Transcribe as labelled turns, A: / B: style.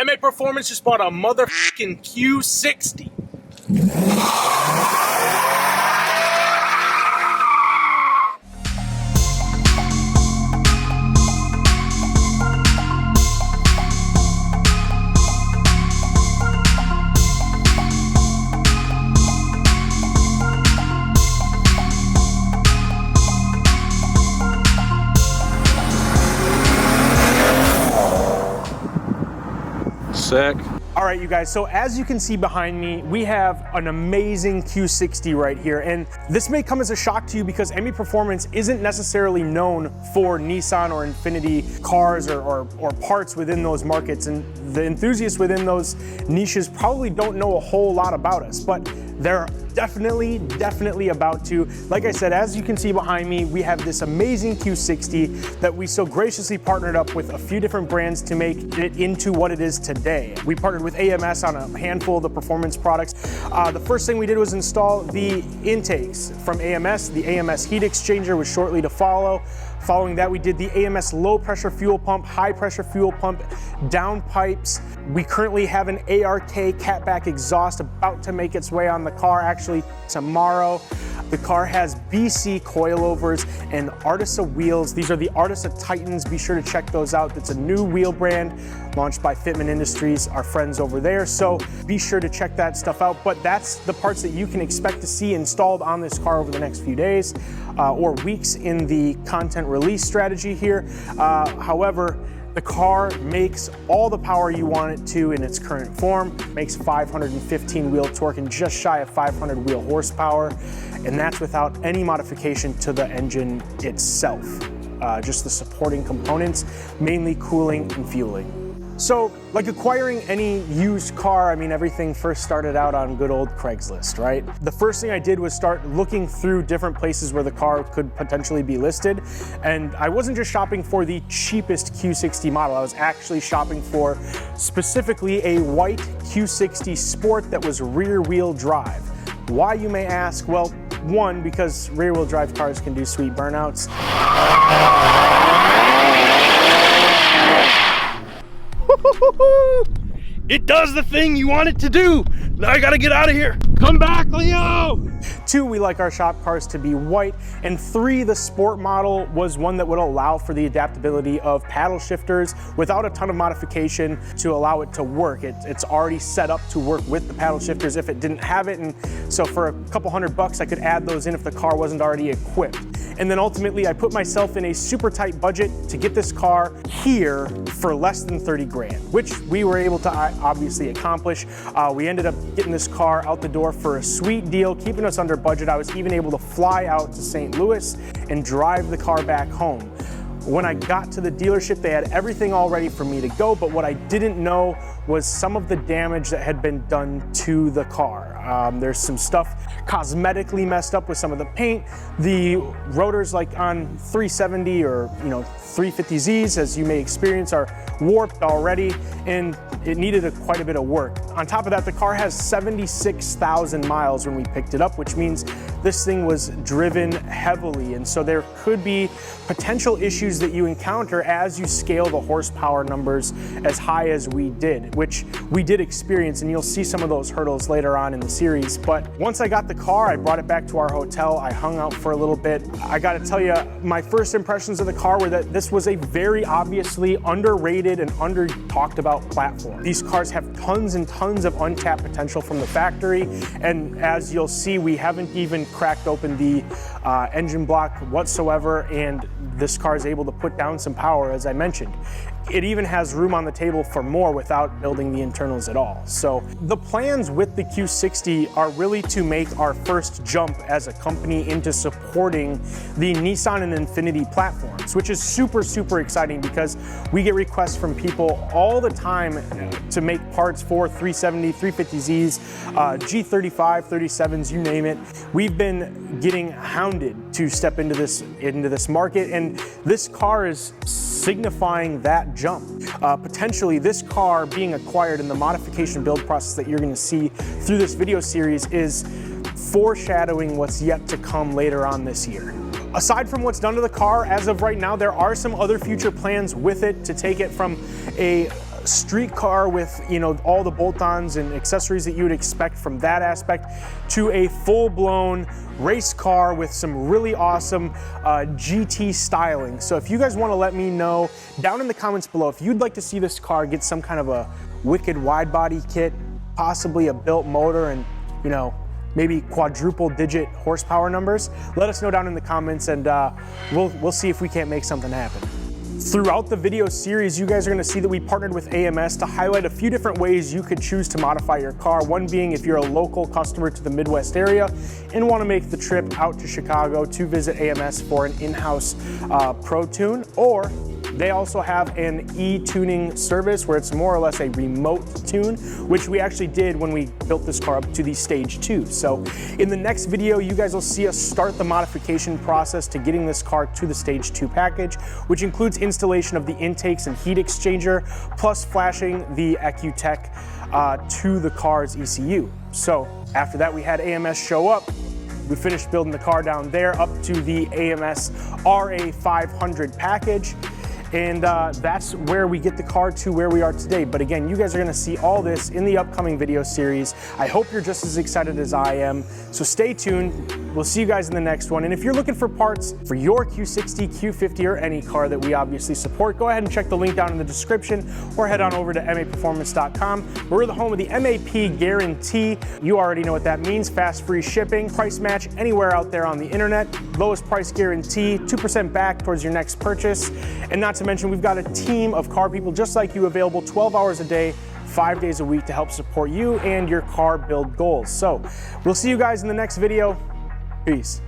A: MA Performance just bought a motherfucking Q60.
B: Sick.
C: All right, you guys, so as you can see behind me, we have an amazing Q60 right here. And this may come as a shock to you because ME Performance isn't necessarily known for Nissan or Infiniti cars or parts within those markets. And the enthusiasts within those niches probably don't know a whole lot about us, but they're definitely about to. Like I said, as you can see behind me, we have this amazing Q60 that we so graciously partnered up with a few different brands to make it into what it is today. We partnered with AMS on a handful of the performance products. The first thing we did was install the intakes from AMS. The AMS heat exchanger was shortly to follow. Following that, we did the AMS low pressure fuel pump, high pressure fuel pump, down pipes. We currently have an ARK catback exhaust about to make its way on the car, actually tomorrow. The car has BC coilovers and Artisa wheels. These are the Artisa Titans. Be sure to check those out. It's a new wheel brand launched by Fitman Industries, our friends over there. So be sure to check that stuff out. But that's the parts that you can expect to see installed on this car over the next few days or weeks in the content release strategy here. However, the car makes all the power you want it to in its current form, makes 515 wheel torque and just shy of 500 wheel horsepower, and that's without any modification to the engine itself. Just the supporting components, mainly cooling and fueling. So, like acquiring any used car, I mean, everything first started out on good old Craigslist, right? The first thing I did was start looking through different places where the car could potentially be listed. And I wasn't just shopping for the cheapest Q60 model, I was actually shopping for specifically a white Q60 Sport that was rear-wheel drive. Why, you may ask? Well, one, because rear-wheel drive cars can do sweet burnouts.
A: It does the thing you want it to do. Now I gotta get out of here. Come back, Leo.
C: Two, we like our shop cars to be white. And three, the Sport model was one that would allow for the adaptability of paddle shifters without a ton of modification to allow it to work. It's already set up to work with the paddle shifters if it didn't have it. And so for a couple $100, I could add those in if the car wasn't already equipped. And then ultimately, I put myself in a super tight budget to get this car here for less than 30 grand, which we were able to obviously accomplish. We ended up getting this car out the door for a sweet deal, keeping us under budget. I was even able to fly out to St. Louis and drive the car back home. When I got to the dealership, they had everything all ready for me to go, but what I didn't know was some of the damage that had been done to the car. There's some stuff cosmetically messed up with some of the paint. The rotors, like on 370 or 350Zs, as you may experience, are warped already, and it needed quite a bit of work. On top of that, the car has 76,000 miles when we picked it up, which means this thing was driven heavily, and so there could be potential issues that you encounter as you scale the horsepower numbers as high as we did, which we did experience, and you'll see some of those hurdles later on in the series. But once I got the car, I brought it back to our hotel. I hung out for a little bit. I gotta tell you, my first impressions of the car were that this was a very obviously underrated and under-talked about platform. These cars have tons and tons of untapped potential from the factory, and as you'll see, we haven't even cracked open the engine block whatsoever, and this car is able to put down some power, as I mentioned. It even has room on the table for more without building the internals at all. So the plans with the Q60 are really to make our first jump as a company into supporting the Nissan and Infiniti platforms, which is super exciting because we get requests from people all the time to make parts for 370, 350Zs, G35, 37s, you name it. We've been getting hounded to step into this market, and this car is signifying that jump. Potentially, this car being acquired in the modification build process that you're going to see through this video series is foreshadowing what's yet to come later on this year. Aside from what's done to the car, as of right now, there are some other future plans with it to take it from a street car with, you know, all the bolt-ons and accessories that you would expect from that aspect, to a full-blown race car with some really awesome GT styling. So if you guys want to let me know down in the comments below if you'd like to see this car get some kind of a wicked wide body kit, possibly a built motor, and, you know, maybe quadruple digit horsepower numbers, let us know down in the comments, and we'll see if we can't make something happen. Throughout the video series, you guys are gonna see that we partnered with AMS to highlight a few different ways you could choose to modify your car. One being if you're a local customer to the Midwest area and wanna make the trip out to Chicago to visit AMS for an in-house Pro Tune, or they also have an e-tuning service where it's more or less a remote tune, which we actually did when we built this car up to the stage 2. So in the next video, you guys will see us start the modification process to getting this car to the stage 2 package, which includes installation of the intakes and heat exchanger, plus flashing the EcuTech to the car's ECU. So after that, we had AMS show up. We finished building the car down there up to the AMS RA500 package. And that's where we get the car to where we are today. But again, you guys are gonna see all this in the upcoming video series. I hope you're just as excited as I am. So stay tuned. We'll see you guys in the next one. And if you're looking for parts for your Q60, Q50, or any car that we obviously support, go ahead and check the link down in the description or head on over to maperformance.com. We're the home of the MAP guarantee. You already know what that means. Fast, free shipping, price match anywhere out there on the internet, lowest price guarantee, 2% back towards your next purchase. And not to mention, we've got a team of car people just like you available 12 hours a day, 5 days a week to help support you and your car build goals. So we'll see you guys in the next video. Peace.